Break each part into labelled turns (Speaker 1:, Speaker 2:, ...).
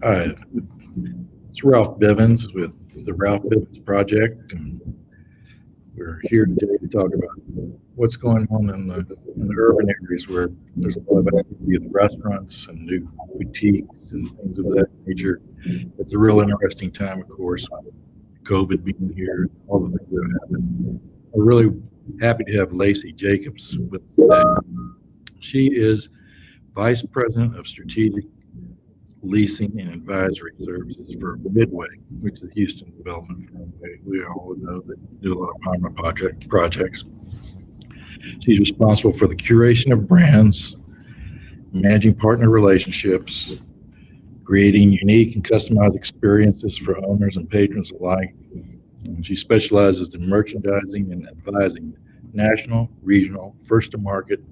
Speaker 1: Hi, it's Ralph Bivens with the Ralph Bivens Project, and we're here today to talk about what's going on in the urban areas where there's a lot of activity with restaurants and new boutiques and things of that nature. It's a real interesting time, of course, with COVID being here, all the things that have happened. We're really happy to have Lacee Jacobs with us today. She is Vice President of Strategic Leasing and Advisory Services for Midway, which is a Houston development firm. We all know that they do a lot of apartment projects. She's responsible for the curation of brands, managing partner relationships, creating unique and customized experiences for owners and patrons alike. And she specializes in merchandising and advising national, regional, first to market,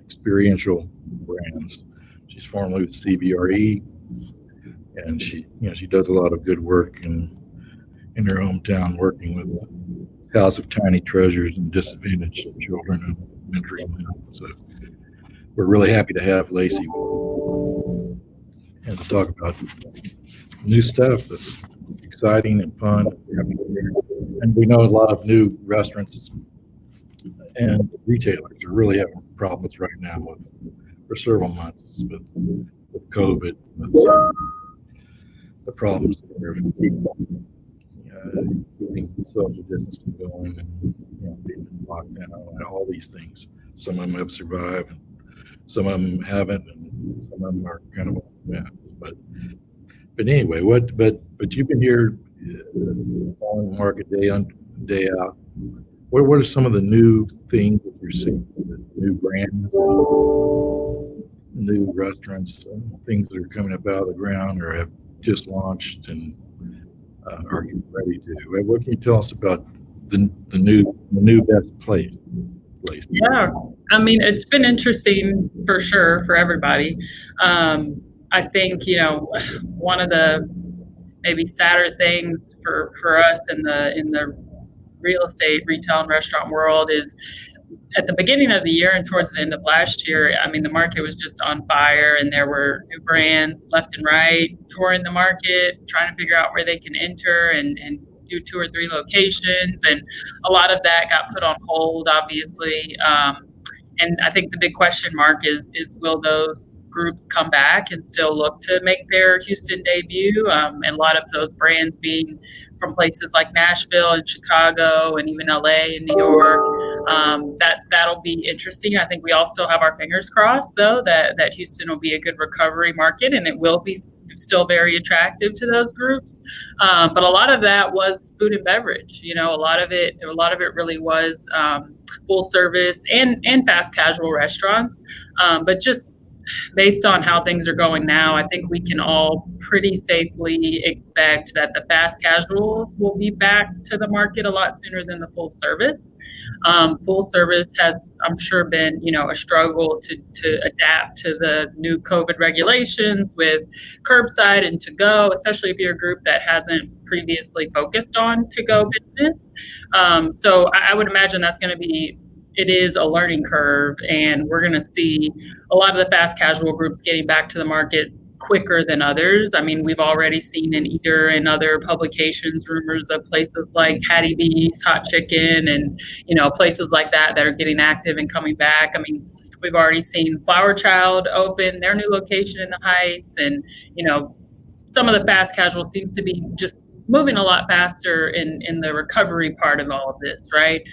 Speaker 1: experiential brands. She's formerly with CBRE, and she does a lot of good work in her hometown, working with House of Tiny Treasures and disadvantaged children and mentoring them. So we're really happy to have Lacee with us and to talk about new stuff that's exciting and fun. And we know a lot of new restaurants and retailers are really having problems right now for several months with COVID, with the problems that are keeping social distancing going, and being in lockdown, and all these things. Some of them have survived, and some of them haven't, and some of them are kind of mess. But anyway, but you've been here following the market day on day out. What are some of the new things that you're seeing? The new brands, new restaurants, things that are coming up out of the ground or have just launched and are getting ready to. What can you tell us about the new best place?
Speaker 2: Yeah, I mean, it's been interesting for sure for everybody. I think, one of the maybe sadder things for us in the real estate, retail, and restaurant world is at the beginning of the year and towards the end of last year, I mean, the market was just on fire, and there were new brands left and right touring the market, trying to figure out where they can enter and do 2 or 3 locations. And a lot of that got put on hold, obviously. And I think the big question mark is will those groups come back and still look to make their Houston debut? And a lot of those brands being from places like Nashville and Chicago and even LA and New York. That'll be interesting. I think we all still have our fingers crossed, though, that Houston will be a good recovery market, and it will be still very attractive to those groups. But a lot of that was food and beverage. A lot of it really was full service and fast casual restaurants. But just based on how things are going now, I think we can all pretty safely expect that the fast casuals will be back to the market a lot sooner than the full service. Full service has, I'm sure, been, a struggle to adapt to the new COVID regulations with curbside and to-go, especially if you're a group that hasn't previously focused on to-go business. So I would imagine it is a learning curve, and we're going to see a lot of the fast casual groups getting back to the market quicker than others. I mean, we've already seen in Eater and other publications rumors of places like Hattie B's, Hot Chicken, and places like that are getting active and coming back. I mean, we've already seen Flower Child open their new location in the Heights, and some of the fast casual seems to be just moving a lot faster in the recovery part of all of this, right?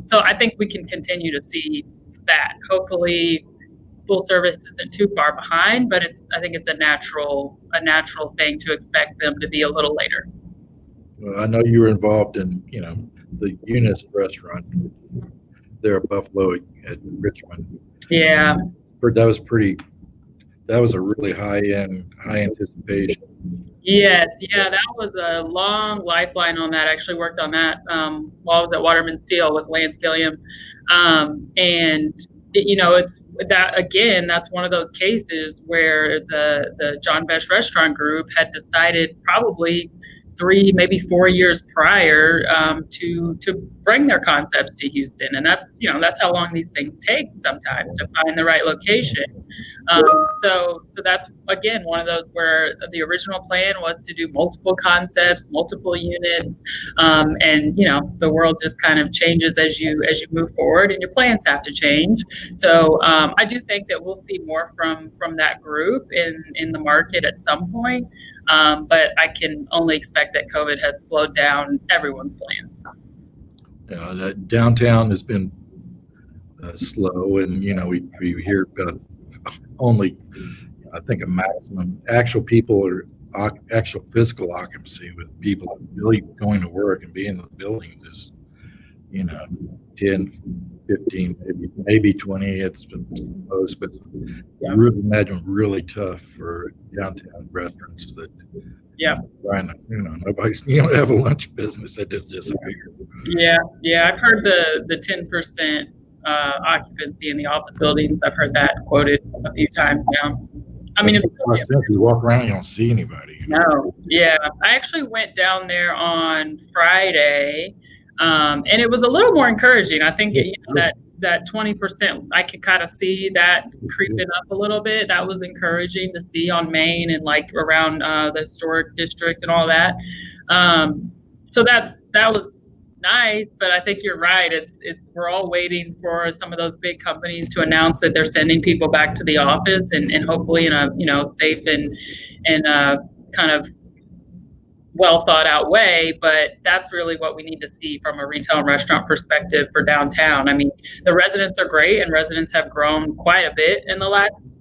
Speaker 2: So I think we can continue to see that. Hopefully, full service isn't too far behind, but I think it's a natural thing to expect them to be a little later.
Speaker 1: Well, I know you were involved in the Eunice restaurant there at Buffalo at Richmond.
Speaker 2: Yeah,
Speaker 1: that was a really high anticipation.
Speaker 2: Yes, yeah, that was a long lifeline on that. I actually worked on that while I was at Waterman Steel with Lance Gilliam. And it's that, again, that's one of those cases where the John Besh Restaurant Group had decided probably 3, maybe 4 years prior to bring their concepts to Houston. And that's how long these things take sometimes to find the right location. So that's again one of those where the original plan was to do multiple concepts, multiple units, and the world just kind of changes as you move forward, and your plans have to change. So I do think that we'll see more from that group in the market at some point, but I can only expect that COVID has slowed down everyone's plans.
Speaker 1: That downtown has been slow, and we hear about only, I think, a maximum actual people or actual physical occupancy with people really going to work and being in the buildings is 10, 15, maybe 20. It's been most, but I really imagine really tough for downtown restaurants that trying to, nobody's, you don't have a lunch business that just disappeared.
Speaker 2: Yeah, I've heard the 10% occupancy in the office buildings. I've heard that quoted a few times now. I mean,
Speaker 1: if you walk around, you don't see anybody.
Speaker 2: No, yeah. I actually went down there on Friday, and it was a little more encouraging. I think that 20%, I could kind of see that creeping up a little bit. That was encouraging to see on Maine and like around the historic district and all that. So that was nice, but I think you're right. We're all waiting for some of those big companies to announce that they're sending people back to the office, and hopefully in a safe and kind of well thought out way. But that's really what we need to see from a retail and restaurant perspective for downtown. I mean, the residents are great, and residents have grown quite a bit in the last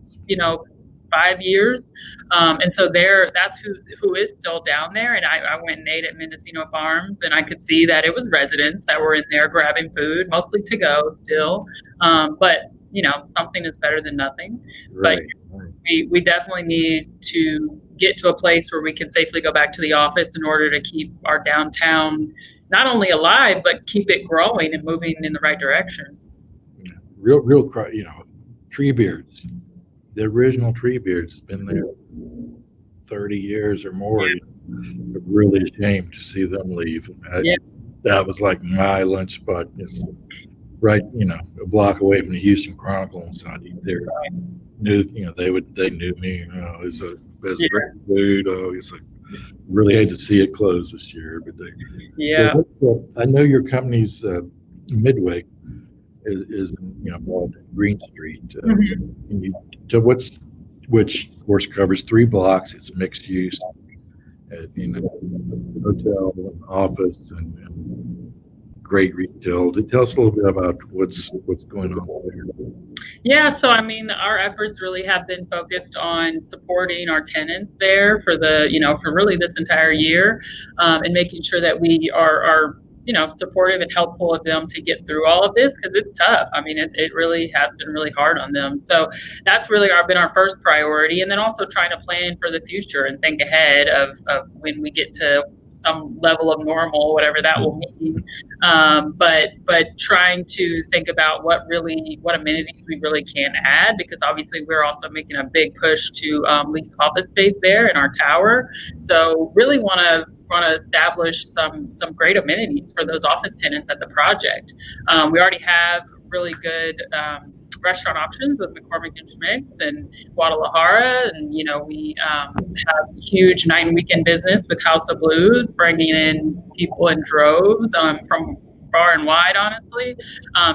Speaker 2: 5 years. And so that's who is still down there. And I went and ate at Mendocino Farms, and I could see that it was residents that were in there grabbing food, mostly to go still. But something is better than nothing.
Speaker 1: Right.
Speaker 2: But we definitely need to get to a place where we can safely go back to the office in order to keep our downtown not only alive, but keep it growing and moving in the right direction.
Speaker 1: Real, tree beards. The original tree beards has been there 30 years or more. I'm really ashamed to see them leave. That was like my lunch spot. It's right, a block away from the Houston Chronicle and so they knew, they knew me. It was great food. It's like really hate to see it close this year, but So I know your company's Midway is involved in Green Street. Which of course covers 3 blocks. It's mixed use, hotel, office, and great retail. Tell us a little bit about what's going on there.
Speaker 2: Yeah, so I mean, our efforts really have been focused on supporting our tenants there for for really this entire year, and making sure that we are supportive and helpful of them to get through all of this, because it's tough. I mean, it really has been really hard on them. So that's really been our first priority. And then also trying to plan for the future and think ahead of when we get to some level of normal, whatever that will mean. But trying to think about what amenities we really can add, because obviously we're also making a big push to lease office space there in our tower. So really want to establish some great amenities for those office tenants at the project. We already have really good restaurant options with McCormick and Schmick's and Guadalajara, and we have huge night and weekend business with House of Blues, bringing in people in droves from far and wide, honestly.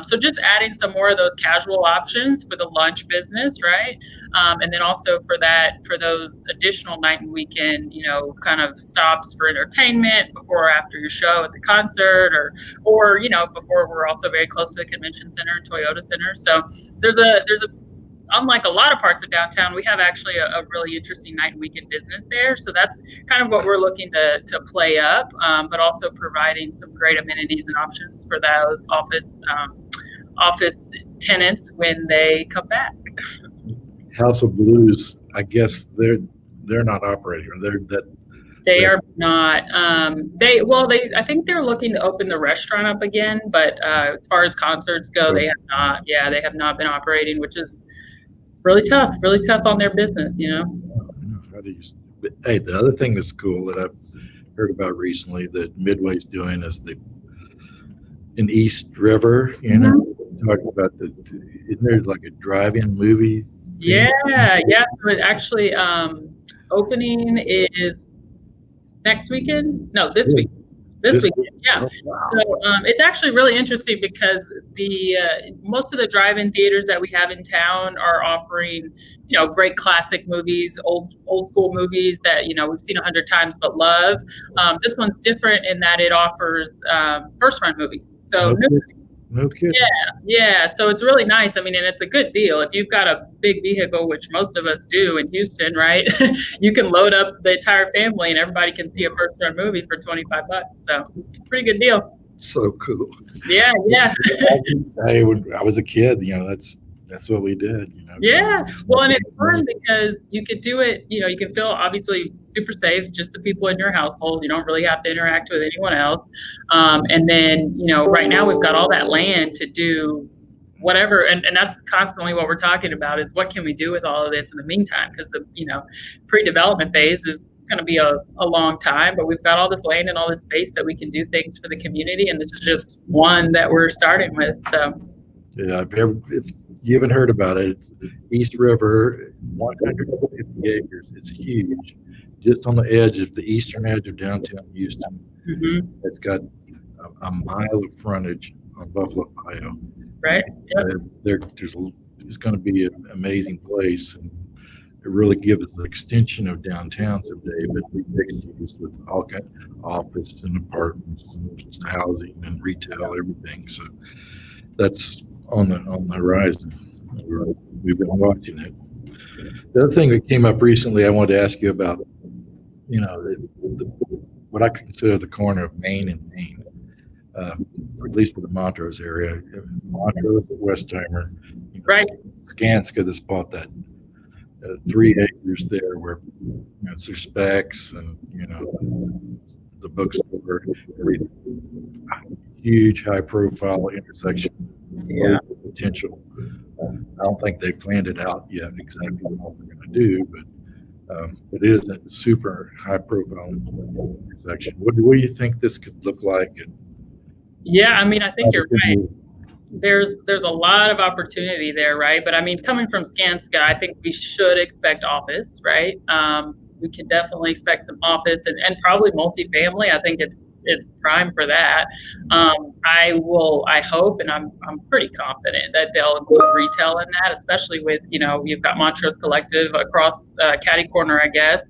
Speaker 2: So just adding some more of those casual options for the lunch business, right? And then also for those additional night and weekend, kind of stops for entertainment before or after your show at the concert, or before. We're also very close to the convention center and Toyota Center. So there's a unlike a lot of parts of downtown, we have actually a really interesting night and weekend business there. So that's kind of what we're looking to play up, but also providing some great amenities and options for those office tenants when they come back.
Speaker 1: House of Blues, I guess they're not operating.
Speaker 2: They are not. I think they're looking to open the restaurant up again, but as far as concerts go, they have not. Yeah, they have not been operating, which is really tough on their business,
Speaker 1: Hey, the other thing that's cool that I've heard about recently that Midway's doing is in East River, talking about isn't there like a drive-in movie Phoenix?
Speaker 2: Yeah. So it actually, opening is next weekend? No, this
Speaker 1: Yeah,
Speaker 2: week. This
Speaker 1: this
Speaker 2: weekend, yeah.
Speaker 1: oh, wow.
Speaker 2: So it's actually really interesting because the most of the drive-in theaters that we have in town are offering, great classic movies, old school movies that we've seen 100 times but love. This one's different in that it offers first run movies. So
Speaker 1: No
Speaker 2: new.
Speaker 1: kidding. No kidding.
Speaker 2: Yeah, so it's really nice. I mean, and it's a good deal. If you've got a big vehicle, which most of us do in Houston, right? You can load up the entire family and everybody can see a first run movie for $25. So it's a pretty good deal.
Speaker 1: So cool.
Speaker 2: Yeah.
Speaker 1: When I was a kid, that's what we did.
Speaker 2: Yeah. Well, and it's fun because you could do it, you can feel obviously super safe, just the people in your household. You don't really have to interact with anyone else. And then, right now we've got all that land to do whatever. And that's constantly what we're talking about is what can we do with all of this in the meantime? Because the, pre-development phase is going to be a long time, but we've got all this land and all this space that we can do things for the community. And this is just one that we're starting with. So.
Speaker 1: Yeah, if you haven't heard about it, it's East River, 150 acres. It's huge, just on the edge of the eastern edge of downtown Houston.
Speaker 2: Mm-hmm.
Speaker 1: It's got a mile of frontage on Buffalo, Ohio.
Speaker 2: Right. Yep.
Speaker 1: It's going to be an amazing place, and it really gives us an extension of downtown someday, but we mixed use with all kind of office and apartments and housing and retail, everything. So that's on the horizon. We've been watching it. The other thing that came up recently, I wanted to ask you about, what I consider the corner of Maine and Maine, at least for the Montrose area. Montrose, Westheimer,
Speaker 2: right.
Speaker 1: Skanska that's bought that 3 acres there where it's their specs and the bookstore, everything. Huge, high-profile intersection.
Speaker 2: Yeah.
Speaker 1: Potential. I don't think they planned it out yet exactly what we're going to do, but it is a super high-profile intersection. What do you think this could look like?
Speaker 2: Yeah, I mean, I think you're right. There's a lot of opportunity there, right? But I mean, coming from Skanska, I think we should expect office, right? We can definitely expect some office and probably multifamily. I think it's prime for that. I hope, and I'm pretty confident that they'll include retail in that, especially with, you've got Montrose Collective across Caddy Corner, I guess.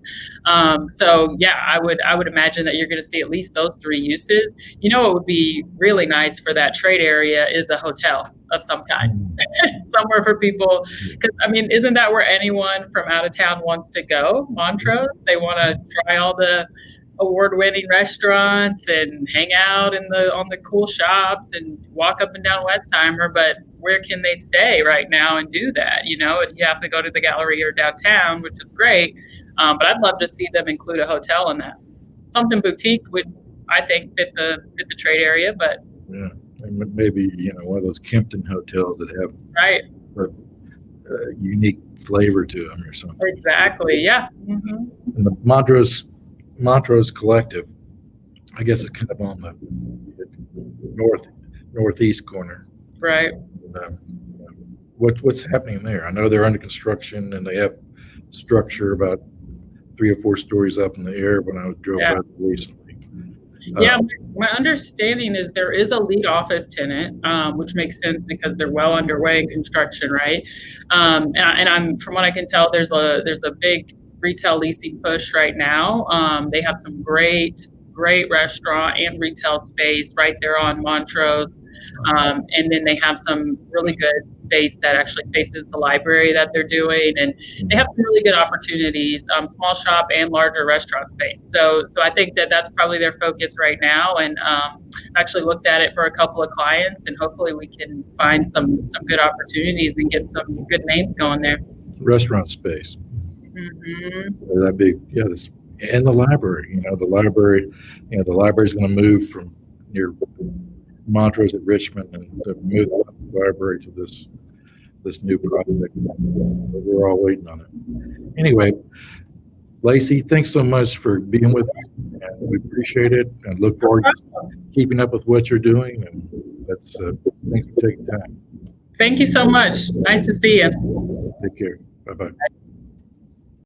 Speaker 2: So yeah, I would imagine that you're going to see at least those 3 uses. What would be really nice for that trade area is a hotel of some kind, somewhere for people. Because I mean, isn't that where anyone from out of town wants to go? Montrose, they want to try all the award-winning restaurants and hang out on the cool shops and walk up and down Westheimer, but where can they stay right now and do that? You have to go to the gallery or downtown, which is great, but I'd love to see them include a hotel in that. Something boutique would, I think, fit the trade area, but
Speaker 1: yeah, maybe one of those Kempton hotels that have
Speaker 2: right
Speaker 1: a unique flavor to them or something.
Speaker 2: Exactly, yeah. Mm-hmm.
Speaker 1: And the Montrose Collective, I guess it's kind of on the northeast corner.
Speaker 2: Right.
Speaker 1: What's happening there? I know they're under construction and they have structure about 3 or 4 stories up in the air when I drove by recently.
Speaker 2: Yeah, my understanding is there is a lead office tenant, which makes sense because they're well underway in construction, right? And I'm from what I can tell, there's a big retail leasing push right now. They have some great restaurant and retail space right there on Montrose. And then they have some really good space that actually faces the library that they're doing. And they have some really good opportunities, small shop and larger restaurant space. So I think that's probably their focus right now. And actually looked at it for a couple of clients, and hopefully we can find some good opportunities and get some good names going there.
Speaker 1: Restaurant space.
Speaker 2: Mm-hmm.
Speaker 1: That big, yeah. And the library, the library's going to move from near Montrose at Richmond and to move the library to this new project. We're all waiting on it. Anyway, Lacee, thanks so much for being with us, and we appreciate it and look forward to keeping up with what you're doing. And thanks for taking time.
Speaker 2: Thank you so much. Nice to see you.
Speaker 1: Take care. Bye-bye.